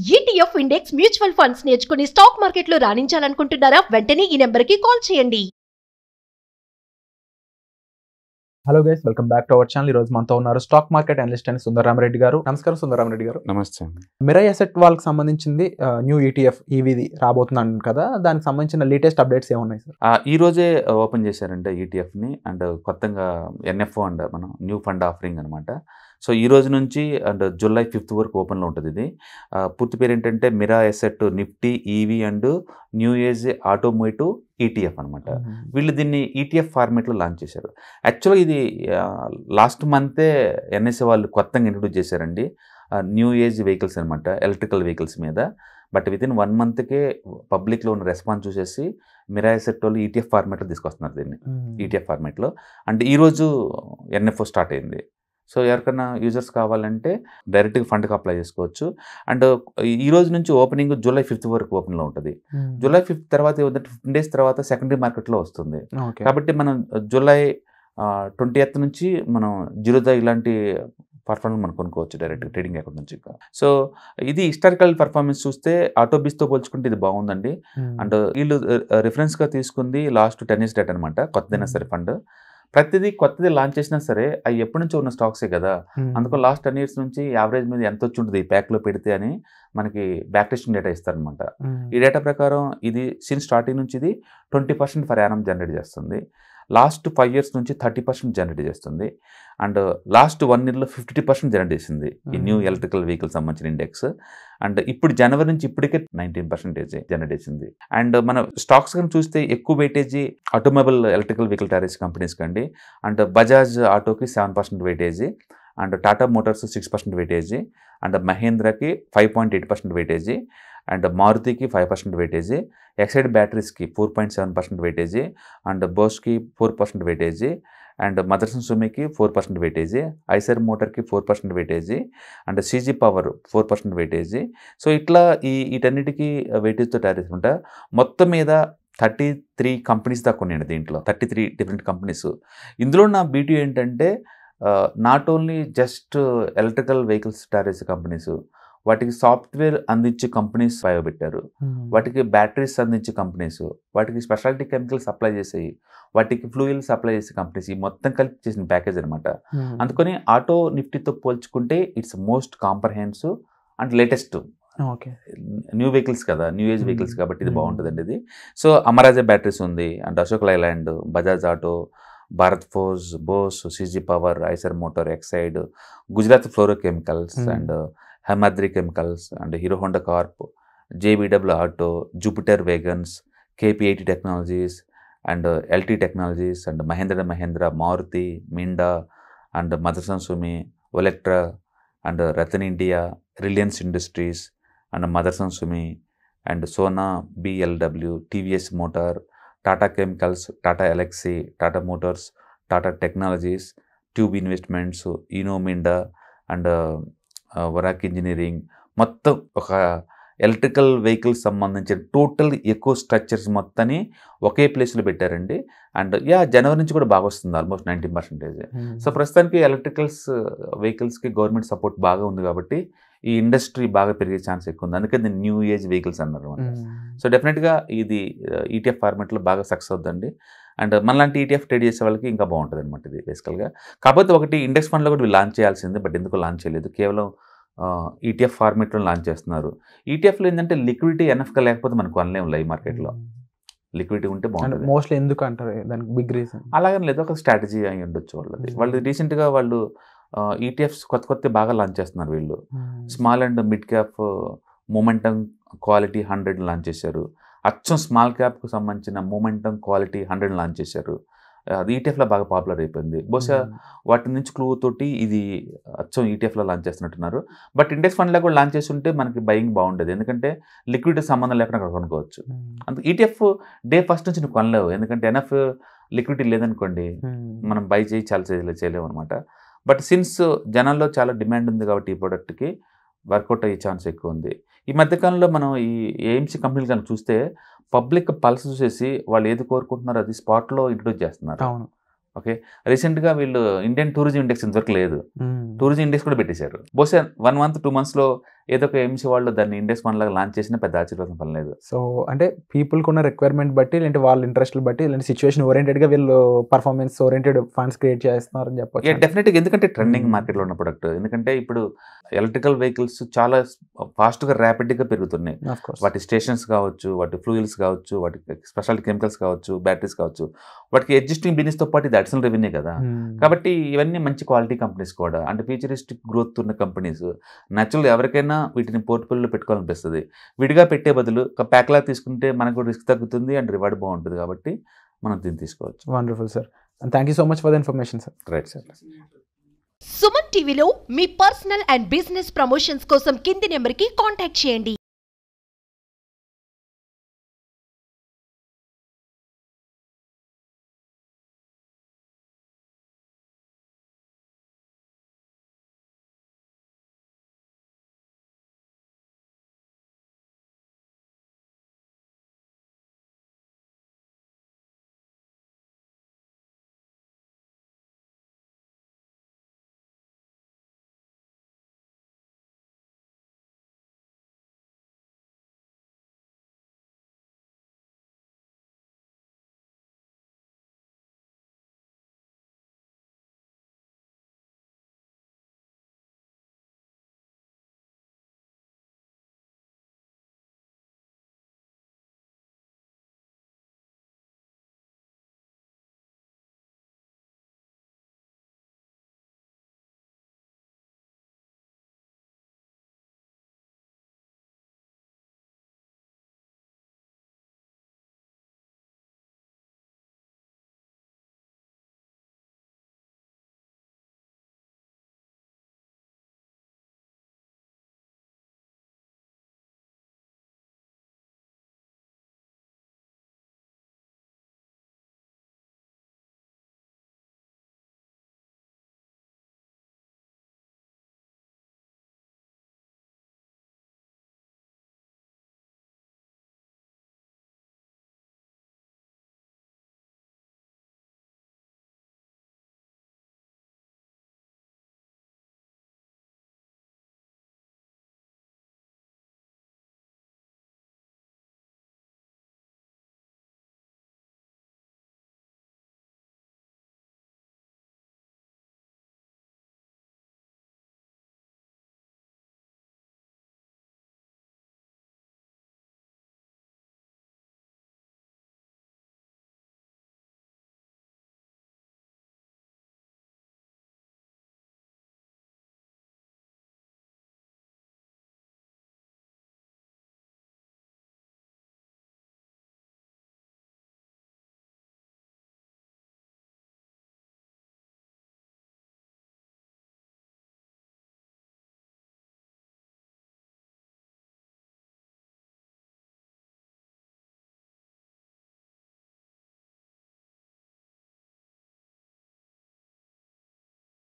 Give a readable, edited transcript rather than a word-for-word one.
ETF index mutual funds నేర్చుకుని stock మార్కెట్లో రాణించాలనుకుంటున్నారా? వెంటనే ఈ నెంబర్కి కాల్ చేయండి. Hello guys, welcome back to our channel. ఈ రోజు మనతో ఉన్నారు స్టాక్ మార్కెట్ అనలిస్ట్ అని సుందరరామరెడ్డి గారు. నమస్కారం సుందరరామరెడ్డి గారు. నమస్తే అండి. మిరై అసెట్ వాళ్ళకి సంబంధించింది న్యూ ETF ఈవీది రాబోతున్నాను కదా, దానికి సంబంధించిన లేటెస్ట్ అప్డేట్స్ ఏమున్నాయి సార్? ఈ రోజే ఓపెన్ చేశారంటే ఈటీఎఫ్ని, అండ్ కొత్తగా ఎన్ఎఫ్ఓ అండ్ మన న్యూ ఫండ్ ఆఫరింగ్ అనమాట. సో ఈ రోజు నుంచి అండ్ జూలై 5th వరకు ఓపెన్లో ఉంటుంది. ఇది పూర్తి పేరు ఏంటంటే Mirae asset Nifty EV and new age automotive ETF అనమాట. వీళ్ళు దీన్ని ఈటీఎఫ్ ఫార్మేట్లో లాంచ్ చేశారు. యాక్చువల్గా ఇది లాస్ట్ మంతే ఎన్ఎస్ఏ వాళ్ళు కొత్తగా ఇంట్రొడ్యూస్ చేశారండి, న్యూ ఏజ్ వెహికల్స్ అనమాట, ఎలక్ట్రికల్ వెహికల్స్ మీద. బట్ వితిన్ 1 monthకే పబ్లిక్లో ఉన్న రెస్పాన్స్ చూసేసి మిరా అసెట్ వాళ్ళు ఈటీఎఫ్ ఫార్మేట్లో తీసుకొస్తున్నారు దీన్ని, ఈటీఎఫ్ ఫార్మేట్లో. అంటే ఈరోజు ఎన్ఎఫ్ఓ స్టార్ట్ అయింది. సో ఎవరికైనా యూజర్స్ కావాలంటే డైరెక్ట్గా ఫండ్కి అప్లై చేసుకోవచ్చు. అండ్ ఈ రోజు నుంచి ఓపెనింగ్ జూలై 5th వరకు ఓపెన్లో ఉంటుంది. జూలై 5th తర్వాత 15 days తర్వాత సెకండరీ మార్కెట్లో వస్తుంది. కాబట్టి మనం జూలై 20th నుంచి మనం జీరోదా ఇలాంటి పర్ఫార్మెన్స్ మనం కొనుక్కోవచ్చు డైరెక్ట్ ట్రేడింగ్ అకౌంట్ నుంచి. సో ఇది హిస్టారికల్ పర్ఫార్మెన్స్ చూస్తే ఆటోబీస్తో పోల్చుకుంటే ఇది బాగుందండి. అండ్ వీళ్ళు రిఫరెన్స్గా తీసుకుంది లాస్ట్ 10 years డేట్ అనమాట. కొత్తదైనా సరే ఫండ్ ప్రతిదీ కొత్తది లాంచ్ చేసినా సరే అవి ఎప్పటి నుంచో ఉన్న స్టాక్సే కదా, అందుకు లాస్ట్ 10 years నుంచి యావరేజ్ మీద ఎంత వచ్చి ఉంటుంది ఈ ప్యాక్లో పెడితే అని మనకి బ్యాక్ టెస్టింగ్ డేటా ఇస్తారనమాట. ఈ డేటా ప్రకారం ఇది సిన్స్ స్టార్టింగ్ నుంచి ఇది 20% ఫర్ యానం జనరేట్ చేస్తుంది. లాస్ట్ 5 years నుంచి 30% జనరేట్ చేస్తుంది. అండ్ లాస్ట్ 1 yearలో 50% జనరేట్ చేసింది ఈ న్యూ ఎలక్ట్రికల్ వెహికల్ సంబంధించిన ఇండెక్స్. అండ్ ఇప్పుడు జనవరి నుంచి ఇప్పటికే 19% జనరేట్ చేసింది. అండ్ మన స్టాక్స్ కానీ చూస్తే ఎక్కువ weightage automobile electrical vehicle tyres companies కండి. అండ్ బజాజ్ ఆటోకి 7% weightage, and Tata Motors 6% weightage, and మహేంద్రకి 5.8% వెయిటేజీ, అండ్ మారుతికి 5% వెయిటేజీ, ఎక్సైడ్ బ్యాటరీస్కి 4.7% వెయిటేజీ, అండ్ బోస్కి 4% వెయిటేజీ, అండ్ మదర్సన్ సుమీకి 4% వెయిటేజీ, ఐసర్ మోటార్కి 4% weightage, and CG Power 4% weightage. So ఇట్లా వీటన్నిటికీ వెయిటేజ్తో తయారు చేసుకుంటా మొత్తం మీద 33 కంపెనీస్ దాకా ఉన్నాయండి దీంట్లో, 33 డిఫరెంట్ కంపెనీస్. ఇందులో నా బ్యూటీ ఏంటంటే not only just electrical vehicles తయారు చేసే కంపెనీస్, వాటికి సాఫ్ట్వేర్ అందించే కంపెనీస్ పెట్టారు, వాటికి బ్యాటరీస్ అందించే కంపెనీస్, వాటికి స్పెషాలిటీ కెమికల్స్ సప్లై చేసేవి, వాటికి ఫ్లూయిల్ సప్లై చేసే కంపెనీస్, ఈ మొత్తం కలిపి చేసిన ప్యాకేజ్ అనమాట. అందుకని ఆటో నిఫ్టీతో పోల్చుకుంటే it's most comprehensive and latest new vehicles కదా, న్యూ ఏజ్ వెహికల్స్ కాబట్టి ఇది బాగుంటుందండి ఇది. సో అమరాజా బ్యాటరీస్ ఉంది, and Ashok Leyland, Bajaj auto, Bharat force, Bose, CG power, IISER motor, Exide, Gujarat ఫ్లోరో chemicals, and హెమాద్రి chemicals, and hero Honda Corp, జేబీడబ్ల్యూ auto, Jupiter wagons, కేపీ80 technologies, and LT technologies, and Mahindra, Maruti, Minda, and Motherson Sumi, Olectra, and Ratan India, Reliance industries, and Motherson Sumi, and Sona, BLW, TVS motor, Tata chemicals, Tata ఎలక్సీ, Tata Motors, Tata technologies, tube investments, ఇనోమిండా, and వరాక్ engineering. మొత్తం ఒక electrical vehicles సంబంధించిన total ఎక్కువ structures మొత్తాన్ని ఒకే ప్లేస్లో పెట్టారండి. And జనవరి నుంచి కూడా బాగా వస్తుంది, ఆల్మోస్ట్ 90%. సో ప్రస్తుతానికి ఎలక్ట్రికల్స్ వెహికల్స్కి గవర్నమెంట్ సపోర్ట్ బాగా ఉంది కాబట్టి ఈ ఇండస్ట్రీ బాగా పెరిగే ఛాన్స్ ఎక్కువ ఉంది. అందుకే దీన్ని న్యూ ఏజ్ వెహికల్స్ అన్నారు. సో డెఫినెట్గా ఇది ఈటీఎఫ్ ఫార్మేట్లో బాగా సక్సెస్ అవుతుందండి. అండ్ మనలాంటి ఈటీఎఫ్ ట్రేడ్ చేసే వాళ్ళకి ఇంకా బాగుంటుంది అనమాట ఇది బేసికల్గా. కాకపోతే ఒకటి ఇండెక్స్ ఫండ్లో కూడా వీళ్ళు లాంచ్ చేయాల్సింది, బట్ ఎందుకు లాంచ్ చేయలేదు, కేవలం ఈటీఎఫ్ ఫార్మేట్లో లాంచ్ చేస్తున్నారు. ఈటీఎఫ్లో ఏంటంటే లిక్విడిటీ ఎనఫ్గా లేకపోతే మనకు కొనలేము లైవ్ మార్కెట్లో, లిక్విడిటీ ఉంటే బాగుంటుంది. మోస్ట్లీ ఎందుకు అంటారు దానికి బిగ్ రీజన్? అలాగని లేదు, ఒక స్ట్రాటజీ అయి ఉండొచ్చు వాళ్ళది. వాళ్ళు రీసెంట్గా వాళ్ళు ఈటీఎఫ్స్ కొత్త బాగా లాంచ్ చేస్తున్నారు వీళ్ళు. Small and mid cap momentum quality 100 launch చేశారు. అచ్చం స్మాల్ క్యాప్కు సంబంధించిన మొమెంటమ్ క్వాలిటీ 100 లాంచ్ చేశారు. అది ఈటీఎఫ్లో బాగా పాపులర్ అయిపోయింది. బహుశా వాటి నుంచి క్లూ తోటి ఇది అచ్చం ఈటీఎఫ్లో లాంచ్ చేస్తున్నట్టున్నారు. బట్ ఇండెక్స్ ఫండ్లో కూడా లాంచ్ చేస్తుంటే మనకి బయింగ్ బాగుండేది, ఎందుకంటే లిక్విడిటీ సంబంధం లేకుండా అక్కడ కొనుక్కోవచ్చు. అందుకే ఈటీఎఫ్ డే ఫస్ట్ నుంచి నువ్వు కొనలేవు, ఎందుకంటే ఎనఫ్ లిక్విడిటీ లేదనుకోండి మనం బై చేయలేము అనమాట. బట్ సిన్స్ జనాల్లో చాలా డిమాండ్ ఉంది కాబట్టి ఈ ప్రోడక్ట్కి వర్కౌట్ అయ్యే ఛాన్స్ ఎక్కువ ఉంది. ఈ మధ్యకాలంలో మనం ఈ ఏఎంసీ కంపెనీలు కనుక చూస్తే పబ్లిక్ పల్స్ చూసేసి వాళ్ళు ఏది కోరుకుంటున్నారో అది స్పాట్లో ఇంట్రొడ్యూస్ చేస్తున్నారు. ఓకే, రీసెంట్గా వీళ్ళు ఇండియన్ టూరిజం ఇండెక్స్ ఇంతవరకు లేదు, టూరిజం ఇండెక్స్ కూడా పెట్టేశారు. బహుశా 1 month 2 monthsలో ఏదో ఒక ఎంసీ వాళ్ళు దాన్ని ఇండెక్స్ ఫండ్ లాగా లాంచ్ చేసినా పెద్ద ఆశ్చర్యపోవాల్సిన పని లేదు. సో అంటే పీపుల్కి ఉన్న రిక్వైర్మెంట్ బట్టి ఇలాంటి వాళ్ళ ఇంట్రెస్ట్లు బట్టి ఇలాంటి సిచ్యువేషన్ ఓరియంటెడ్గా వీళ్ళు పర్ఫార్మెన్స్ ఓరియంటెడ్ ఫండ్స్ క్రియేట్ చేస్తున్నారని చెప్పొచ్చు. డెఫినెట్గా, ఎందుకంటే ట్రెండింగ్ మార్కెట్లో ఉన్న ప్రొడక్ట్. ఎందుకంటే ఇప్పుడు ఎలక్ట్రికల్ వెహికల్స్ చాలా ఫాస్ట్గా ర్యాపిడ్గా పెరుగుతున్నాయి. వాటి స్టేషన్స్ కావచ్చు, వాటి ఫ్లూయిల్స్ కావచ్చు, వాటి స్పెషాలిటీ కెమికల్స్ కావచ్చు, బ్యాటరీస్ కావచ్చు, వాటికి ఎగ్జిస్టింగ్ బిజినెస్తో పాటు ఇది అడిషనల్ రెవెన్యూ కదా. కాబట్టి ఇవన్నీ మంచి క్వాలిటీ కంపెనీస్ కూడా, అంటే ఫ్యూచరిస్టిక్ గ్రోత్ ఉన్న కంపెనీస్. న్యాచురల్ ఎవరికైనా వీటిని పోర్ట్ఫోలియోలో పెట్టుకోవాలనిపిస్తుంది. విడిగా పెట్టే బదులు ఒక ప్యాక్లా తీసుకుంటే మనకు రిస్క్ తగ్గుతుంది అండ్ రివార్డ్ బాగుంటుంది. కాబట్టి మనం దీన్ని తీసుకోవచ్చు. Wonderful sir, and thank you so much for the information sir. Right sir. Suman టీవీలో మీ పర్సనల్ అండ్ బిజినెస్ ప్రమోషన్స్ కోసం కింది నెంబర్కి కాంటాక్ట్ చేయండి.